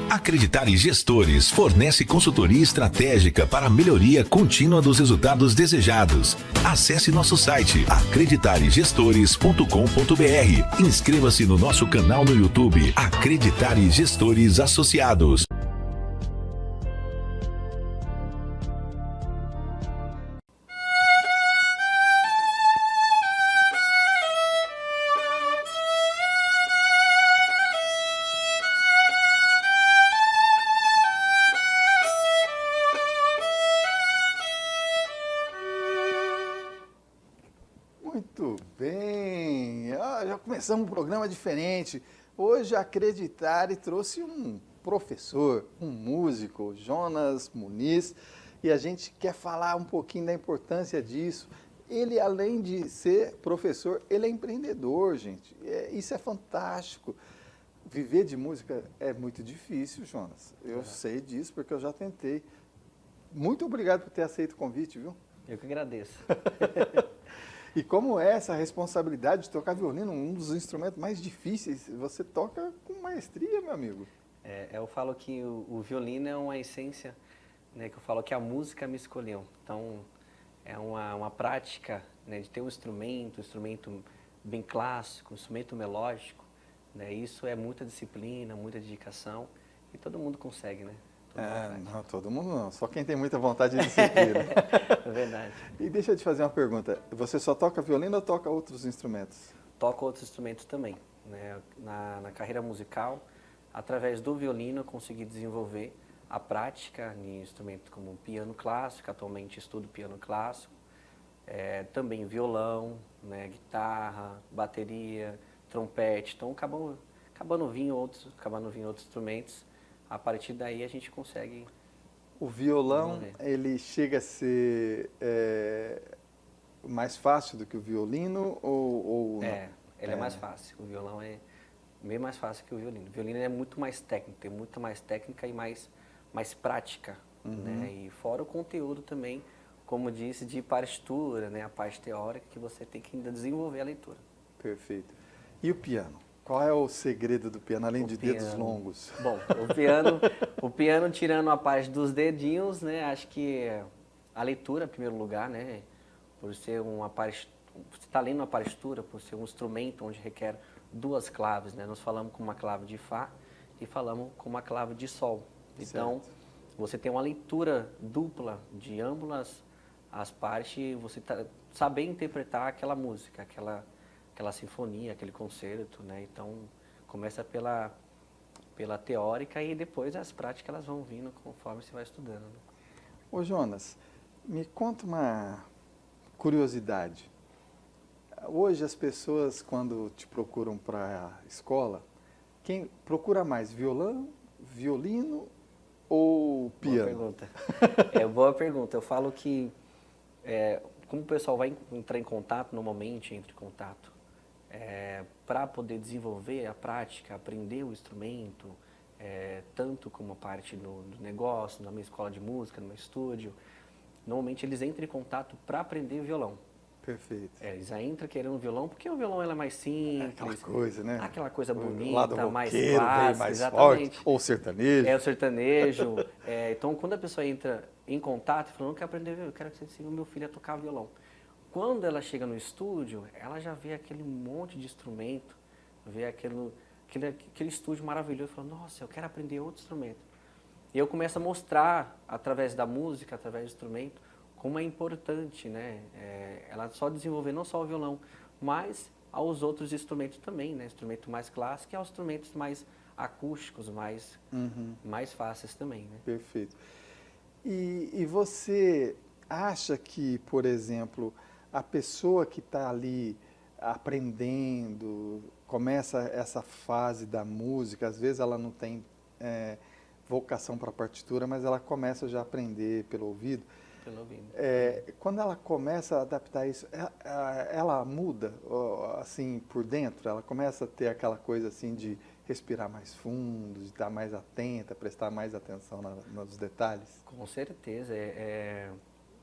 Acreditar em Gestores fornece consultoria estratégica para a melhoria contínua dos resultados desejados. Acesse nosso site acreditaregestores.com.br. Inscreva-se no nosso canal no YouTube Acreditare Gestores Associados. Muito bem, já começamos um programa diferente. Hoje a Acreditare trouxe um professor, um músico, Jonas Muniz, e a gente quer falar um pouquinho da importância disso. Ele, além de ser professor, ele é empreendedor, gente. Isso é fantástico. Viver de música é muito difícil, Jonas. Eu sei disso porque eu já tentei. Muito obrigado por ter aceito o convite, viu? Eu que agradeço. E como é essa responsabilidade de tocar violino, um dos instrumentos mais difíceis, você toca com maestria, meu amigo. Eu falo que o violino é uma essência, né, que eu falo que a música me escolheu. Então, é uma prática, né, de ter um instrumento bem clássico, um instrumento melódico, né, isso é muita disciplina, muita dedicação, e todo mundo consegue, né? Não, todo mundo não, só quem tem muita vontade de disciplina. É verdade. E deixa eu te fazer uma pergunta, você só toca violino ou toca outros instrumentos? Toco outros instrumentos também, né? Na carreira musical, através do violino eu consegui desenvolver a prática em instrumentos como piano clássico, atualmente estudo piano clássico, também violão, né, guitarra, bateria, trompete, então acabando vindo outros instrumentos. A partir daí a gente consegue... O violão, ele chega a ser mais fácil do que o violino ou não? Ele é mais fácil. O violão é bem mais fácil que o violino. O violino é muito mais técnico, tem muita mais técnica e mais prática. Né? E fora o conteúdo também, como disse, de partitura, né? A parte teórica que você tem que ainda desenvolver a leitura. Perfeito. E o piano? Qual é o segredo do piano, além de dedos longos? Bom, o piano tirando a parte dos dedinhos, né? Acho que a leitura, em primeiro lugar, né? Por ser você está lendo uma partitura, por ser um instrumento onde requer duas claves, né? Nós falamos com uma clave de Fá e falamos com uma clave de Sol. Então, você tem uma leitura dupla de ambas as partes, você saber interpretar aquela música, aquela sinfonia, aquele concerto, né? Então, começa pela teórica e depois as práticas elas vão vindo conforme você vai estudando. Né? Ô Jonas, me conta uma curiosidade. Hoje as pessoas, quando te procuram para a escola, quem procura mais, violino ou piano? Boa pergunta. Boa pergunta. Eu falo que, como o pessoal vai entrar em contato, normalmente entra em contato, para poder desenvolver a prática, aprender o instrumento, tanto como a parte do negócio, na minha escola de música, no meu estúdio, normalmente eles entram em contato para aprender violão. Perfeito. Eles já entram querendo violão, porque o violão é mais simples. Aquela coisa, né? Aquela coisa bonita, lado mais roqueiro, clássica, mais exatamente. Forte, ou sertanejo. O sertanejo. Então, quando a pessoa entra em contato e fala, não quero aprender violão, eu quero que você ensine o meu filho a tocar violão. Quando ela chega no estúdio, ela já vê aquele monte de instrumento, vê aquele estúdio maravilhoso, e fala, nossa, eu quero aprender outro instrumento. E eu começo a mostrar, através da música, através do instrumento, como é importante, né? Ela só desenvolver não só o violão, mas aos outros instrumentos também, né? Instrumento mais clássico e aos instrumentos mais acústicos, mais fáceis também, né? Perfeito. E você acha que, por exemplo, a pessoa que está ali aprendendo, começa essa fase da música, às vezes ela não tem vocação para a partitura, mas ela começa já a aprender pelo ouvido. Quando ela começa a adaptar isso, ela muda, assim, por dentro? Ela começa a ter aquela coisa, assim, de respirar mais fundo, de estar mais atenta, prestar mais atenção nos detalhes? Com certeza.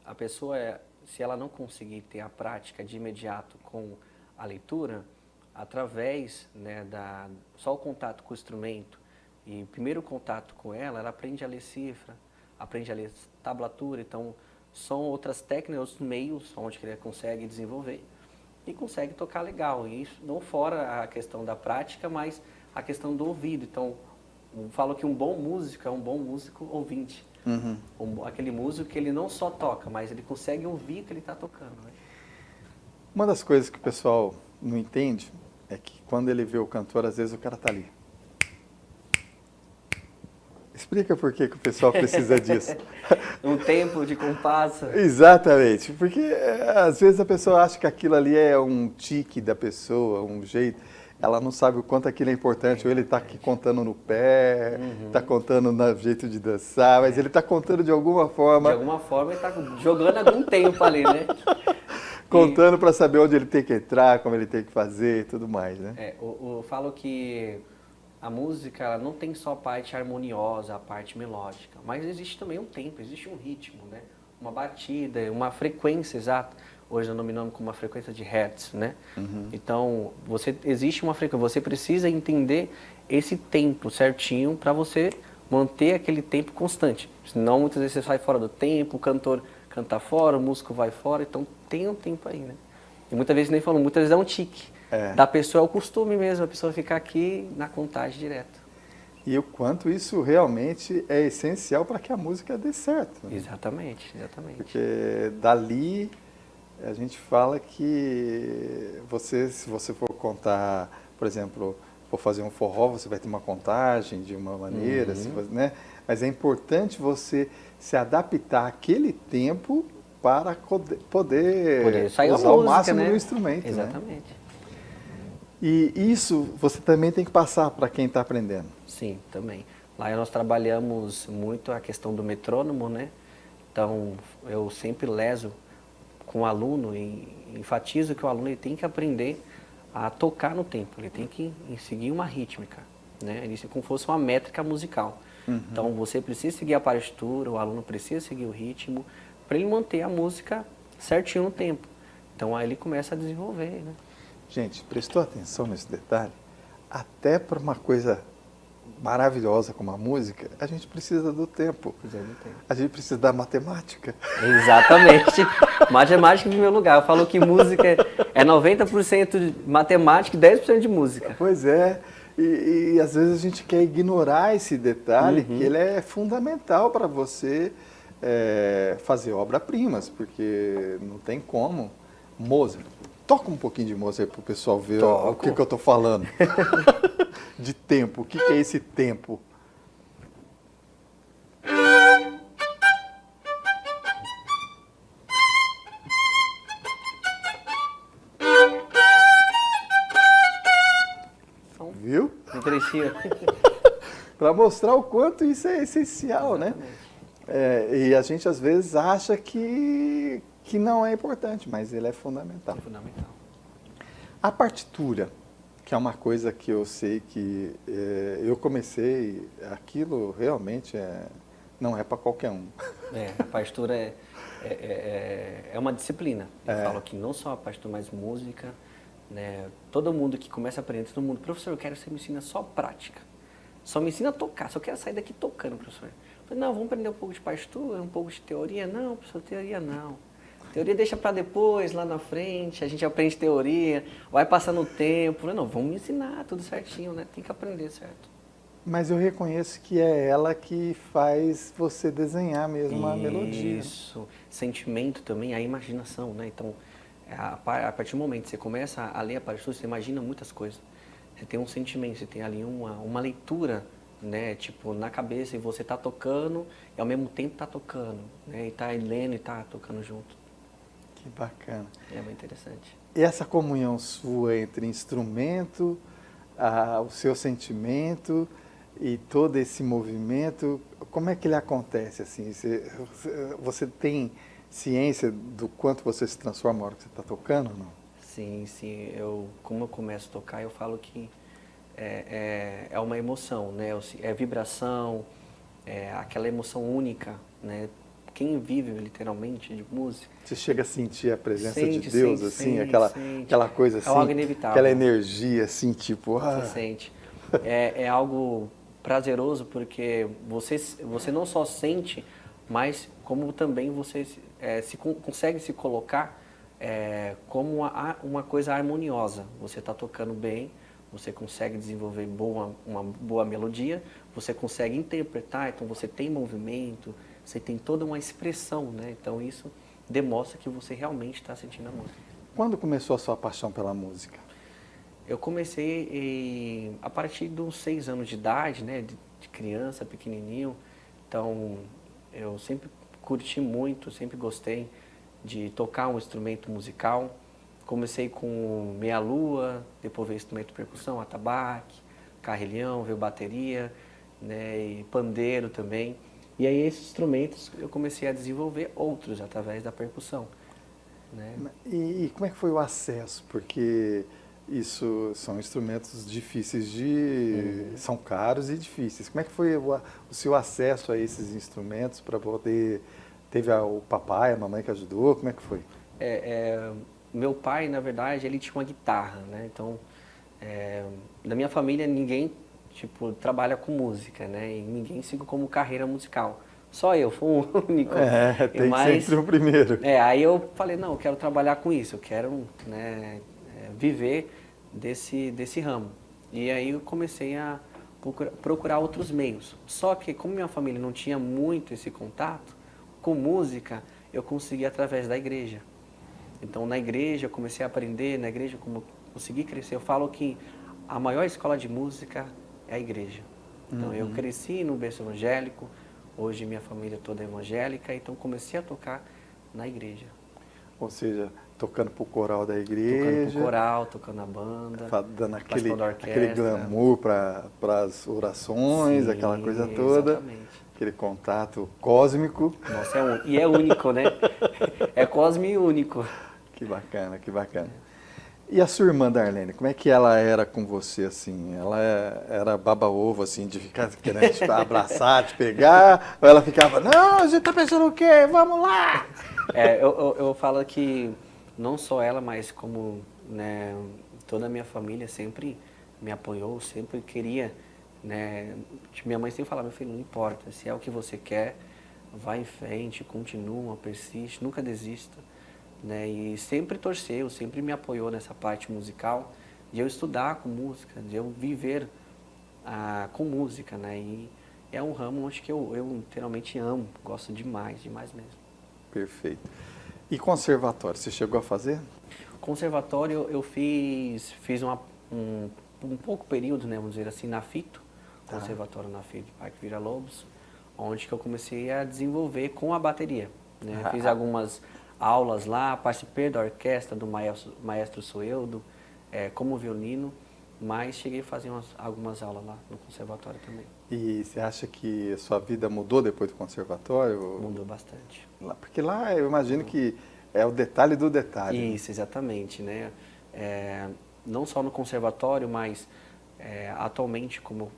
A pessoa, se ela não conseguir ter a prática de imediato com a leitura, através, né, só o contato com o instrumento E o primeiro contato com ela aprende a ler cifra, aprende a ler tablatura, então são outras técnicas, outros meios onde ele consegue desenvolver e consegue tocar legal. E isso não fora a questão da prática, mas a questão do ouvido. Então, eu falo que um bom músico é um bom músico ouvinte. Aquele músico que ele não só toca, mas ele consegue ouvir o que ele está tocando. Né? Uma das coisas que o pessoal não entende é que quando ele vê o cantor, às vezes o cara está ali. Explica por que o pessoal precisa disso. Um tempo de compasso. Exatamente, porque às vezes a pessoa acha que aquilo ali é um tique da pessoa, um jeito. Ela não sabe o quanto aquilo é importante. Ou ele está aqui contando no pé, está contando no jeito de dançar, mas ele está contando de alguma forma. De alguma forma ele está jogando algum tempo ali, né? Contando para saber onde ele tem que entrar, como ele tem que fazer e tudo mais, né? Eu falo que a música ela não tem só a parte harmoniosa, a parte melódica, mas existe também um tempo, existe um ritmo, né? Uma batida, uma frequência exata. Hoje nós denominamos como uma frequência de hertz, né? Então, existe uma frequência, você precisa entender esse tempo certinho para você manter aquele tempo constante. Senão, muitas vezes você sai fora do tempo, o cantor canta fora, o músico vai fora, então tem um tempo aí, né? E muitas vezes, nem falou, muitas vezes é um tique. Da pessoa, é o costume mesmo, a pessoa ficar aqui na contagem direto. E o quanto isso realmente é essencial para que a música dê certo. Né? Exatamente. Porque dali a gente fala que se você for contar, por exemplo, for fazer um forró, você vai ter uma contagem de uma maneira, né? Mas é importante você se adaptar àquele tempo para poder sair usar a música, o máximo né? do instrumento. Exatamente. Né? E isso você também tem que passar para quem está aprendendo. Sim, também. Lá nós trabalhamos muito a questão do metrônomo, né? Então, eu sempre leso com o aluno e enfatizo que o aluno ele tem que aprender a tocar no tempo, ele tem que seguir uma rítmica, né? Ele como se fosse uma métrica musical. Então, você precisa seguir a partitura, o aluno precisa seguir o ritmo, para ele manter a música certinho no tempo. Então, aí ele começa a desenvolver, né? Gente, prestou atenção nesse detalhe? Até para uma coisa maravilhosa como a música, a gente precisa do tempo. A gente precisa da matemática. Exatamente. Matemática em primeiro lugar. Eu falo que música é 90% de matemática e 10% de música. Pois é. E às vezes a gente quer ignorar esse detalhe, que ele é fundamental para você fazer obra-primas, porque não tem como. Mozart. Toca um pouquinho de Mozart para o pessoal ver o que eu estou falando. De tempo. O que é esse tempo? Viu? Um trechinho. Para mostrar o quanto isso é essencial, né? E a gente às vezes acha que não é importante, mas ele é fundamental. É fundamental. A partitura, que é uma coisa que eu sei que eu comecei, aquilo realmente não é para qualquer um. A partitura é uma disciplina. Eu falo que não só a partitura, mas música, né? Todo mundo que começa a aprender, todo mundo, professor, eu quero que você me ensina só prática. Só me ensina a tocar, só quero sair daqui tocando, professor. Eu falei, não, vamos aprender um pouco de partitura, um pouco de teoria. Não, professor, teoria não. Teoria deixa para depois, lá na frente, a gente aprende teoria, vai passando o tempo. Eu falei, não, vamos me ensinar tudo certinho, né? Tem que aprender, certo? Mas eu reconheço que é ela que faz você desenhar mesmo a melodia. Isso, sentimento também, a imaginação, né? Então, a partir do momento que você começa a ler a partitura, você imagina muitas coisas. Você tem um sentimento, você tem ali uma leitura, né? Tipo, na cabeça, e você tá tocando e ao mesmo tempo tá tocando, né? E tá lendo e tá tocando junto. Que bacana. É bem interessante. E essa comunhão sua entre instrumento, o seu sentimento e todo esse movimento, como é que ele acontece assim? Você tem ciência do quanto você se transforma na hora que você está tocando ou não? Sim. Como eu começo a tocar, eu falo que é uma emoção, né? É vibração, é aquela emoção única, né? Quem vive literalmente de música... Você chega a sentir a presença de Deus, assim, aquela coisa assim, é algo inevitável. aquela energia assim, tipo... Você sente. É algo prazeroso porque você não só sente, mas como também você consegue se colocar como uma coisa harmoniosa. Você está tocando bem, você consegue desenvolver uma boa melodia, você consegue interpretar, então você tem movimento, você tem toda uma expressão, né? Então isso demonstra que você realmente está sentindo a música. Quando começou a sua paixão pela música? Eu comecei a partir dos 6 anos de idade, né? De criança, pequenininho. Então eu sempre curti muito, sempre gostei de tocar um instrumento musical. Comecei com meia-lua, depois veio instrumento de percussão, atabaque, carrilhão, veio bateria, né, e pandeiro também. E aí esses instrumentos eu comecei a desenvolver outros através da percussão. Né? E como é que foi o acesso? Porque isso são instrumentos difíceis de... são caros e difíceis. Como é que foi o seu acesso a esses instrumentos para poder... Teve o papai, a mamãe que ajudou? Como é que foi? Meu pai, na verdade, ele tinha uma guitarra, né? Então, na minha família, ninguém, trabalha com música, né? E ninguém siga como carreira musical. Só eu, fui o único. Tem sempre o primeiro. Aí eu falei, não, eu quero trabalhar com isso, eu quero, né, viver desse ramo. E aí eu comecei a procurar outros meios. Só que, como minha família não tinha muito esse contato com música, eu consegui através da igreja. Então, na igreja, eu comecei a aprender, na igreja, como consegui crescer. Eu falo que a maior escola de música é a igreja. Então, eu cresci no berço evangélico, hoje minha família toda é evangélica, então comecei a tocar na igreja. Ou seja, tocando pro coral da igreja. Tocando pro coral, tocando na banda, dando aquele glamour para as orações, sim, aquela coisa toda. Exatamente. Aquele contato cósmico. Nossa, e é único, né? É cósmico e único. Que bacana, que bacana. E a sua irmã Darlene, como é que ela era com você, assim? Ela era baba-ovo, assim, de ficar querendo te abraçar, te pegar? Ou ela ficava, não, a gente tá pensando o quê? Vamos lá! Eu falo que não só ela, mas como, né, toda a minha família sempre me apoiou, sempre queria, né? Minha mãe sempre falava, meu filho, não importa, se é o que você quer, vai em frente, continua, persiste, nunca desista. Né, e sempre torceu, sempre me apoiou nessa parte musical, de eu estudar com música, de eu viver com música, né, e é um ramo onde que eu literalmente amo, gosto demais, demais mesmo. Perfeito. E conservatório, você chegou a fazer? Conservatório eu fiz um pouco período, né, vamos dizer assim, na FITO, Conservatório na FITO, Parque Vila Lobos, onde que eu comecei a desenvolver com a bateria, né, fiz algumas aulas lá, participei da orquestra do maestro Soeldo, como violino, mas cheguei a fazer algumas aulas lá no conservatório também. E você acha que a sua vida mudou depois do conservatório? Mudou bastante. Porque lá eu imagino que é o detalhe do detalhe. Isso, exatamente, né? Não só no conservatório, mas atualmente, como eu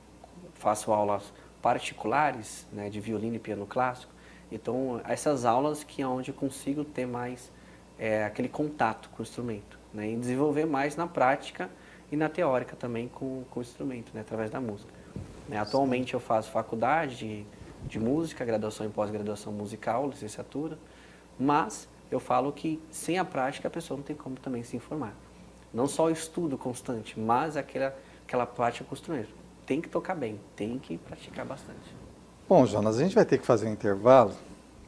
faço aulas particulares, né, de violino e piano clássico, então, essas aulas que é onde eu consigo ter mais aquele contato com o instrumento, né? E desenvolver mais na prática e na teórica também com o instrumento, né? Através da música. Atualmente eu faço faculdade de música, graduação e pós-graduação musical, licenciatura, mas eu falo que sem a prática a pessoa não tem como também se informar. Não só o estudo constante, mas aquela prática com o instrumento. Tem que tocar bem, tem que praticar bastante. Bom, Jonas, a gente vai ter que fazer um intervalo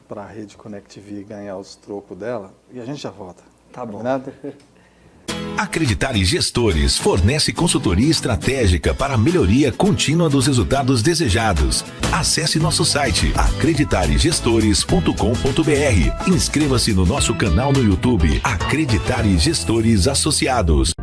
para a Rede Connect TV ganhar os trocos dela e a gente já volta. Tá bom. Combinado? Acreditar em Gestores fornece consultoria estratégica para a melhoria contínua dos resultados desejados. Acesse nosso site acreditaregestores.com.br. Inscreva-se no nosso canal no YouTube Acreditar em Gestores Associados.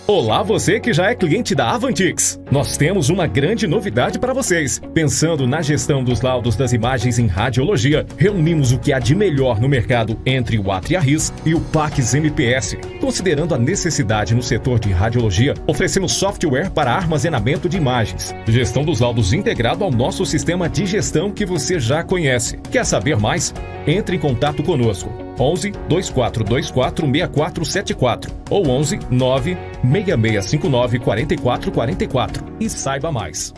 Olá, você que já é cliente da Avantix. Nós temos uma grande novidade para vocês. Pensando na gestão dos laudos das imagens em radiologia, reunimos o que há de melhor no mercado entre o Atriarris e o Pax MPS. Considerando a necessidade no setor de radiologia, oferecemos software para armazenamento de imagens. Gestão dos laudos integrado ao nosso sistema de gestão que você já conhece. Quer saber mais? Entre em contato conosco. 11 2424 6474 ou 11 9 6659 4444 e saiba mais.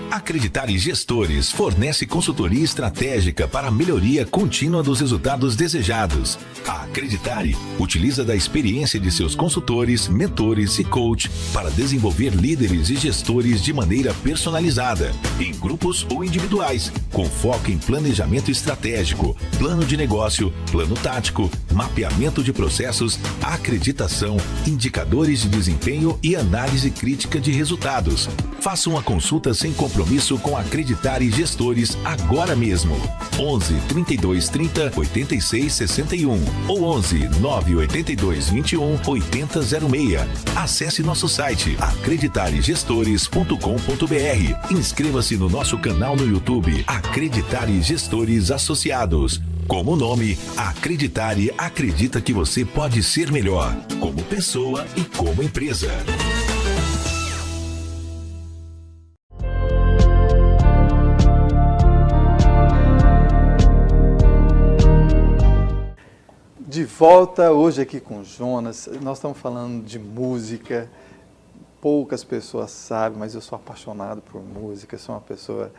Acreditare Gestores fornece consultoria estratégica para a melhoria contínua dos resultados desejados. A Acreditare utiliza da experiência de seus consultores, mentores e coach para desenvolver líderes e gestores de maneira personalizada, em grupos ou individuais, com foco em planejamento estratégico, plano de negócio, plano tático, mapeamento de processos, acreditação, indicadores de desempenho e análise crítica de resultados. Faça uma consulta sem compromisso com Acreditare Gestores agora mesmo. 11 32 30 86 61 ou 11 982 21 8006. Acesse nosso site acreditaregestores.com.br. Inscreva-se no nosso canal no YouTube Acreditare Gestores Associados. Como o nome, Acreditare acredita que você pode ser melhor, como pessoa e como empresa. De volta hoje aqui com o Jonas, nós estamos falando de música, poucas pessoas sabem, mas eu sou apaixonado por música, sou uma pessoa,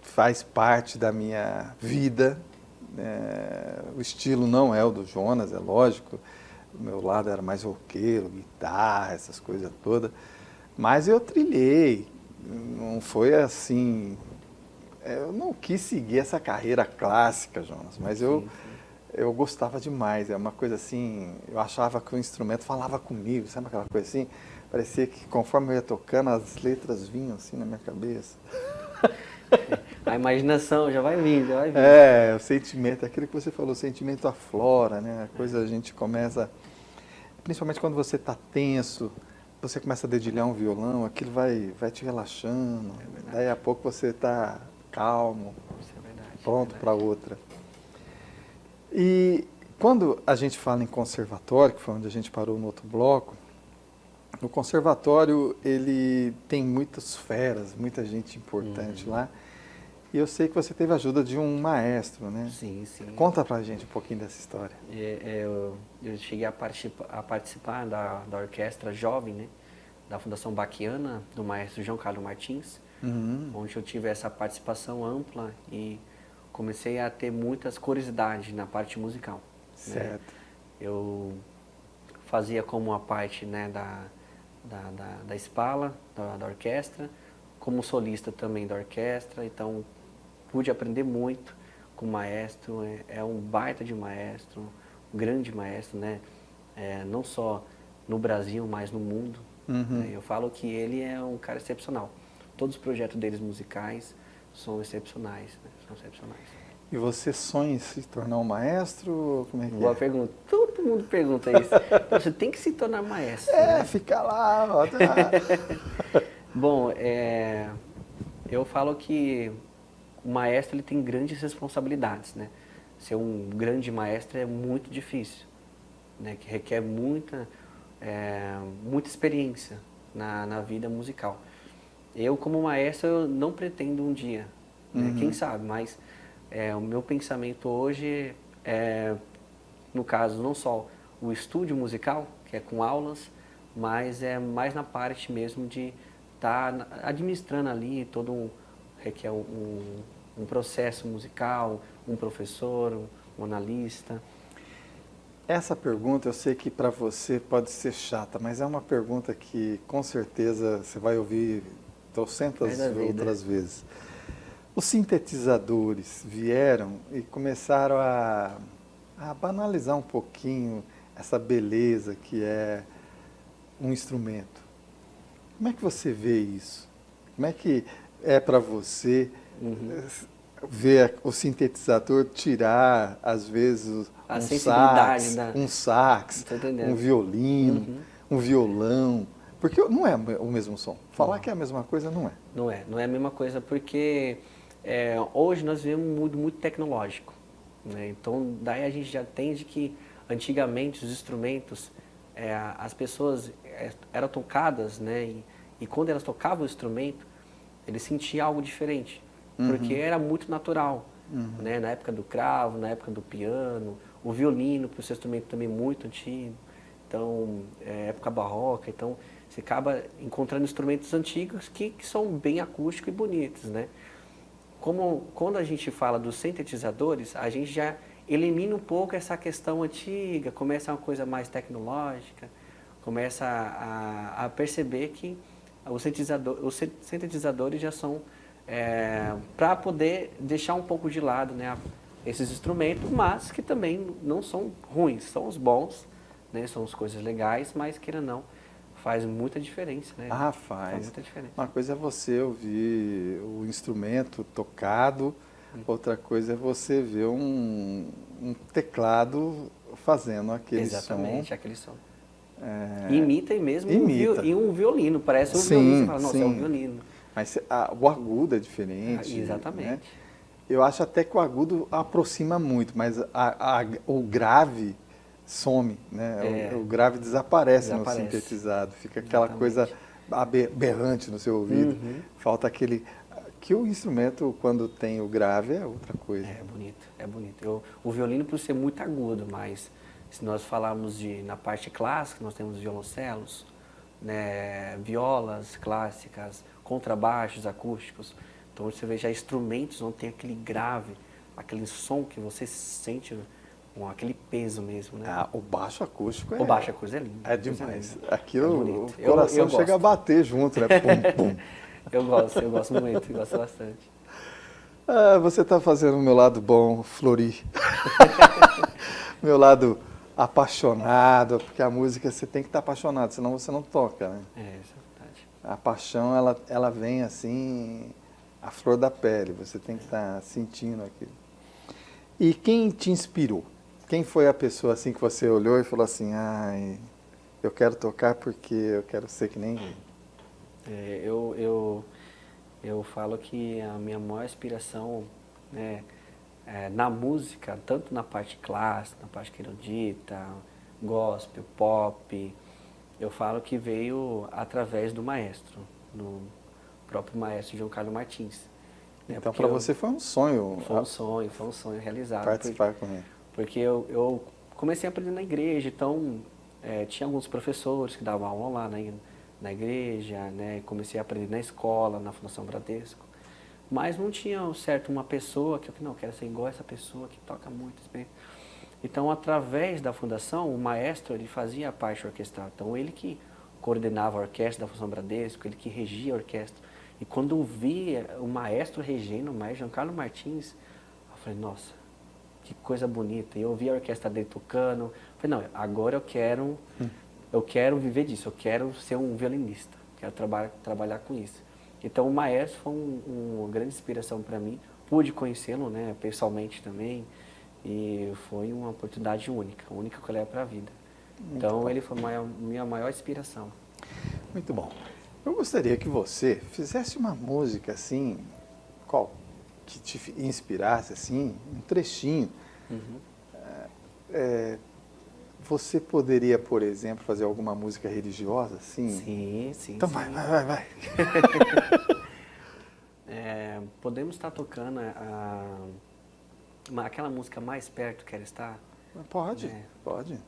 faz parte da minha vida, o estilo não é o do Jonas, é lógico, o meu lado era mais roqueiro, guitarra, essas coisas todas, mas eu trilhei, não foi assim, eu não quis seguir essa carreira clássica, Jonas, mas eu gostava demais, é uma coisa assim, eu achava que o instrumento falava comigo, sabe aquela coisa assim? Parecia que conforme eu ia tocando, as letras vinham assim na minha cabeça. A imaginação já vai vindo, já vai vindo. O sentimento, aquilo que você falou, o sentimento aflora, né? A coisa a gente começa, principalmente quando você está tenso, você começa a dedilhar um violão, aquilo vai te relaxando, daí a pouco você está calmo, pronto para outra. E quando a gente fala em conservatório, que foi onde a gente parou no outro bloco, o conservatório ele tem muitas feras, muita gente importante lá. E eu sei que você teve a ajuda de um maestro, né? Sim, sim. Conta pra gente um pouquinho dessa história. Eu cheguei a participar da orquestra jovem, né? Da Fundação Baquiana, do maestro João Carlos Martins, onde eu tive essa participação ampla e comecei a ter muitas curiosidades na parte musical. Certo. Né? Eu fazia como a parte, né, da espala, da orquestra, como solista também da orquestra, então pude aprender muito com o maestro, é um baita de maestro, um grande maestro, né? Não só no Brasil, mas no mundo. Né? Eu falo que ele é um cara excepcional. Todos os projetos deles musicais são excepcionais, né? São excepcionais. E você sonha em se tornar um maestro? Como é que Boa pergunta. Todo mundo pergunta isso. Você tem que se tornar maestro. Né? Fica lá. Ó, Bom, eu falo que o maestro ele tem grandes responsabilidades, né? Ser um grande maestro é muito difícil, né? Que requer muita experiência na vida musical. Eu, como maestro, eu não pretendo um dia, né? Quem sabe, mas o meu pensamento hoje é, no caso, não só o estúdio musical, que é com aulas, mas é mais na parte mesmo de estar administrando ali todo requer um processo musical, um professor, um analista. Essa pergunta eu sei que para você pode ser chata, mas é uma pergunta que com certeza você vai ouvir trocentas outras vezes. Os sintetizadores vieram e começaram a banalizar um pouquinho essa beleza que é um instrumento. Como é que você vê isso? Como é que é para você ver o sintetizador tirar, às vezes, um sax, um violino, um violão? Porque não é o mesmo som. Falar que é a mesma coisa não é. Não é a mesma coisa porque hoje nós vivemos um mundo muito tecnológico. Né? Então, daí a gente já entende que antigamente os instrumentos, as pessoas eram tocadas, né? E quando elas tocavam o instrumento, eles sentiam algo diferente, porque era muito natural. né? Na época do cravo, na época do piano, o violino, que é um instrumento também muito antigo, então, época barroca, então você acaba encontrando instrumentos antigos que são bem acústicos e bonitos, né? Quando a gente fala dos sintetizadores, a gente já elimina um pouco essa questão antiga, começa uma coisa mais tecnológica, começa a perceber que os sintetizadores já são para poder deixar um pouco de lado, né, esses instrumentos, mas que também não são ruins, são os bons, né, são as coisas legais, mas queira ou não, faz muita diferença, né? Ah, faz. Faz muita diferença. Uma coisa é você ouvir o instrumento tocado, outra coisa é você ver um teclado fazendo aquele Exatamente, som. aquele som. É, Imita mesmo Imita. E um violino, parece um Sim, violino, você fala, nossa, é um sim. violino. Mas o agudo é diferente. Exatamente. Né? Eu acho até que o agudo aproxima muito, mas o grave some, né? O grave desaparece no sintetizado, fica aquela coisa aberrante no seu ouvido. Falta aquele... Que o instrumento, quando tem o grave, é outra coisa. É bonito, é bonito. O violino, por ser muito agudo, mas se nós falarmos na parte clássica, nós temos violoncelos, né, violas clássicas, contrabaixos acústicos. Então você vê já instrumentos onde tem aquele grave, aquele som que você sente com aquele peso mesmo, né? O baixo acústico O baixo acústico é lindo. É demais. Aquilo, É o coração chega a bater junto, né? Pum, pum. Eu gosto muito, eu gosto bastante. Você está fazendo o meu lado bom, florir. Meu lado apaixonado, porque a música você tem que estar apaixonado, senão você não toca, né? Isso é verdade. A paixão, ela vem assim, a flor da pele, você tem que estar sentindo aquilo. E quem te inspirou? Quem foi a pessoa assim que você olhou e falou assim, eu quero tocar porque eu quero ser que nem ele? Eu falo que a minha maior inspiração, né, na música, tanto na parte clássica, na parte erudita, gospel, pop, eu falo que veio através do maestro, do próprio maestro João Carlos Martins. Então, para você foi um sonho. Foi um sonho realizado. Participar com ele. Porque eu comecei a aprender na igreja, então tinha alguns professores que davam aula lá na igreja, né? Comecei a aprender na escola, na Fundação Bradesco. Mas não tinha uma pessoa que eu falei, não, eu quero ser igual essa pessoa que toca muito bem. Então, através da fundação, o maestro ele fazia a parte orquestral. Então, ele que coordenava a orquestra da Fundação Bradesco, ele que regia a orquestra. E quando eu vi o maestro regendo, o maestro João Carlos Martins, eu falei, nossa, que coisa bonita. E eu vi a orquestra dele tocando. Eu falei, não, agora eu quero viver disso, eu quero ser um violinista, quero trabalhar com isso. Então, o maestro foi uma grande inspiração para mim. Pude conhecê-lo, né, pessoalmente também. E foi uma oportunidade única que eu levo para a vida. Então, ele foi a minha maior inspiração. Muito bom. Eu gostaria que você fizesse uma música assim, que te inspirasse assim, um trechinho. Você poderia, por exemplo, fazer alguma música religiosa assim? Sim. Então sim. vai. Podemos estar tocando aquela música Mais Perto Quero Estar? Pode. Vamos lá.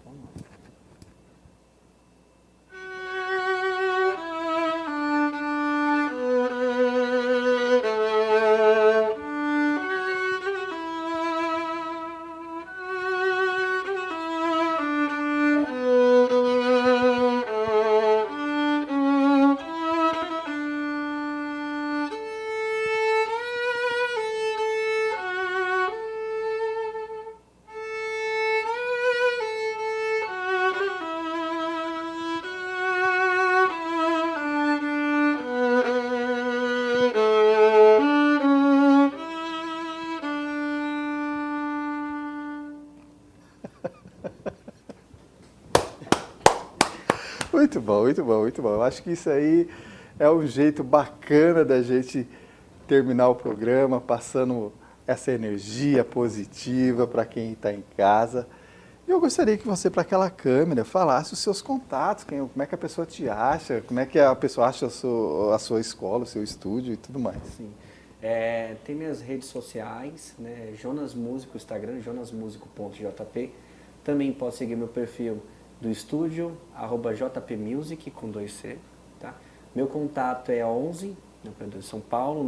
Muito bom. Eu acho que isso aí é um jeito bacana da gente terminar o programa, passando essa energia positiva para quem está em casa. E eu gostaria que você, para aquela câmera, falasse os seus contatos, como é que a pessoa te acha, como é que a pessoa acha a sua escola, o seu estúdio e tudo mais. Sim. Tem minhas redes sociais, né? Jonas Músico, Instagram, jonasmusico.jp. Também pode seguir meu perfil do estúdio, @jpmusic, com 2C. Tá? Meu contato é 11, de São Paulo,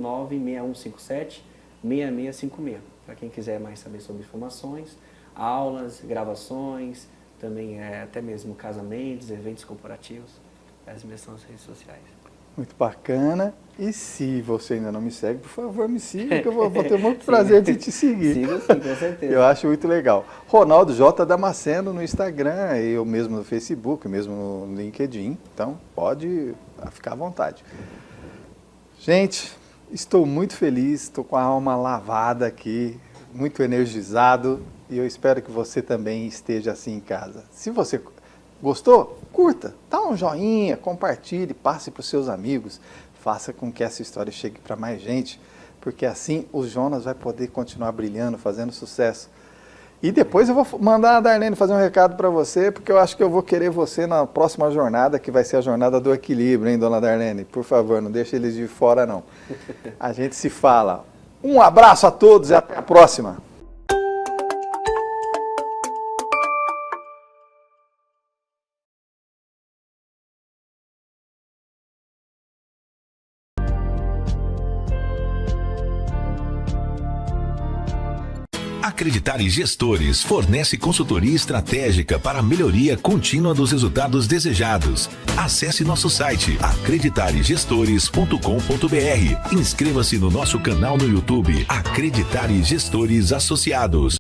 96157-6656. Para quem quiser mais saber sobre informações, aulas, gravações, também até mesmo casamentos, eventos corporativos. As minhas são as redes sociais. Muito bacana. E se você ainda não me segue, por favor, me siga, que eu vou ter muito prazer de te seguir. Siga sim, com certeza. Eu acho muito legal. Ronaldo J. Damasceno no Instagram, eu mesmo no Facebook, mesmo no LinkedIn. Então, pode ficar à vontade. Gente, estou muito feliz, estou com a alma lavada aqui, muito energizado. E eu espero que você também esteja assim em casa. Se você gostou, curta, dá um joinha, compartilhe, passe para os seus amigos. Faça com que essa história chegue para mais gente, porque assim o Jonas vai poder continuar brilhando, fazendo sucesso. E depois eu vou mandar a Darlene fazer um recado para você, porque eu acho que eu vou querer você na próxima jornada, que vai ser a jornada do equilíbrio, hein, dona Darlene? Por favor, não deixe eles de fora, não. A gente se fala. Um abraço a todos e até a próxima. Acreditare Gestores fornece consultoria estratégica para a melhoria contínua dos resultados desejados. Acesse nosso site acreditaregestores.com.br. Inscreva-se no nosso canal no YouTube Acreditare Gestores Associados.